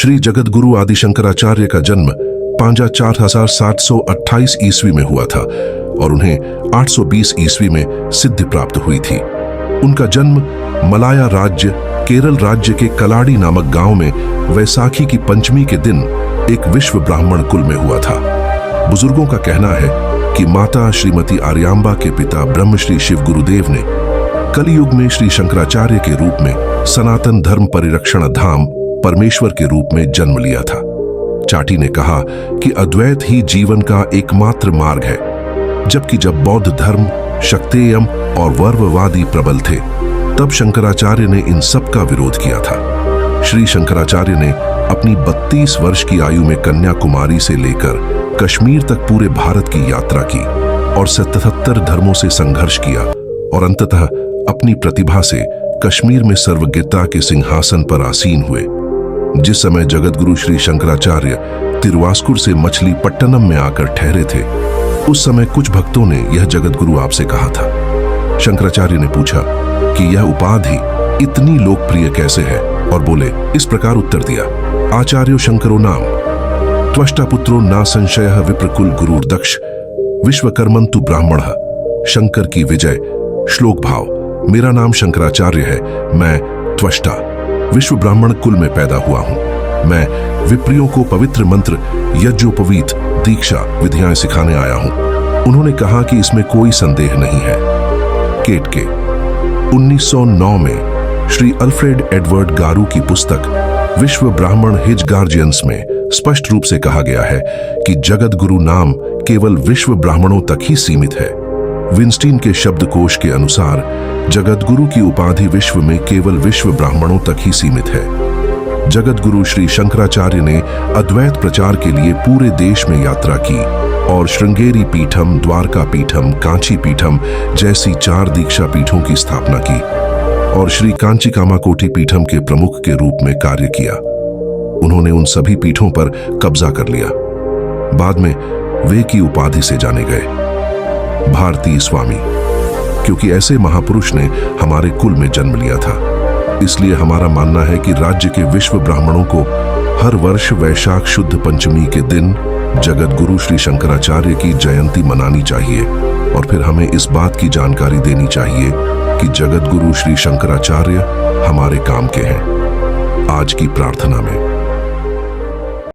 श्री जगद्गुरु आदि शंकराचार्य का जन्म पांजा 4728 ईस्वी में हुआ था और उन्हें 820 ईस्वी में सिद्धि प्राप्त हुई थी। उनका जन्म मलाया राज्य केरल राज्य के कलाड़ी नामक गांव में वैसाखी की पंचमी के दिन एक विश्व ब्राह्मण कुल में हुआ था। बुजुर्गों का कहना है कि माता श्रीमती आर्यांबा के पिता ब्रह्मश्री शिव गुरुदेव ने कलियुग में श्री शंकराचार्य के रूप में सनातन धर्म परिरक्षण धाम परमेश्वर के रूप में जन्म लिया था। चाटी ने कहा कि अद्वैत ही जीवन का एकमात्र मार्ग है, जबकि जब बौद्ध धर्म शक्तेयम और वर्ववादी प्रबल थे तब शंकराचार्य ने इन सब का विरोध किया था। श्री शंकराचार्य ने अपनी 32 वर्ष की आयु में कन्याकुमारी से लेकर कश्मीर तक पूरे भारत की यात्रा की और 77 धर्मों से संघर्ष किया और अंततः अपनी प्रतिभा से कश्मीर में सर्वज्ञता के सिंहासन पर आसीन हुए। जिस समय जगद्गुरु श्री शंकराचार्य तिरुवास्कुर से मछलीपट्टनम में आकर ठहरे थे, उस समय कुछ भक्तों ने यह जगद्गुरु आपसे कहा था। शंकराचार्य ने पूछा कि यह उपाधि इतनी लोकप्रिय कैसे है और बोले, इस प्रकार उत्तर दिया, आचार्यो शंकरो नाम त्वष्टा पुत्रो ना संशय विप्रकुल गुरुर्दक्ष विश्वकर्मंतु ब्राह्मण शंकर की विजय। श्लोक भाव, मेरा नाम शंकराचार्य है, मैं त्वष्टा विश्व ब्राह्मण कुल में पैदा हुआ हूं। मैं विप्रियों को पवित्र मंत्र यज्ञोपवीत दीक्षा विधियां सिखाने आया हूं। उन्होंने कहा कि इसमें कोई संदेह नहीं है। केटके 1909 में श्री अल्फ्रेड एडवर्ड गारू की पुस्तक विश्व ब्राह्मण हिज गार्जियंस में स्पष्ट रूप से कहा गया है कि जगद्गुरु नाम केवल विश्व ब्राह्मणों तक ही सीमित है। विंस्टीन के शब्दकोश के अनुसार जगद्गुरु की उपाधि विश्व में केवल विश्व ब्राह्मणों तक ही सीमित है। जगद्गुरु श्री शंकराचार्य ने अद्वैत प्रचार के लिए पूरे देश में यात्रा की और श्रृंगेरी पीठम, द्वारका पीठम, कांची पीठम जैसी 4 दीक्षा पीठों की स्थापना की और श्री कांची कामाकोटी पीठम के प्रमुख के रूप में कार्य किया। उन्होंने उन सभी पीठों पर कब्जा कर लिया। बाद में वे की उपाधि से जाने गए भारतीय स्वामी, क्योंकि ऐसे महापुरुष ने हमारे कुल में जन्म लिया था। इसलिए हमारा मानना है कि राज्य के विश्व ब्राह्मणों को हर वर्ष वैशाख शुद्ध पंचमी के दिन जगद्गुरु श्री शंकराचार्य की जयंती मनानी चाहिए और फिर हमें इस बात की जानकारी देनी चाहिए कि जगद्गुरु श्री शंकराचार्य हमारे काम के हैं। आज की प्रार्थना में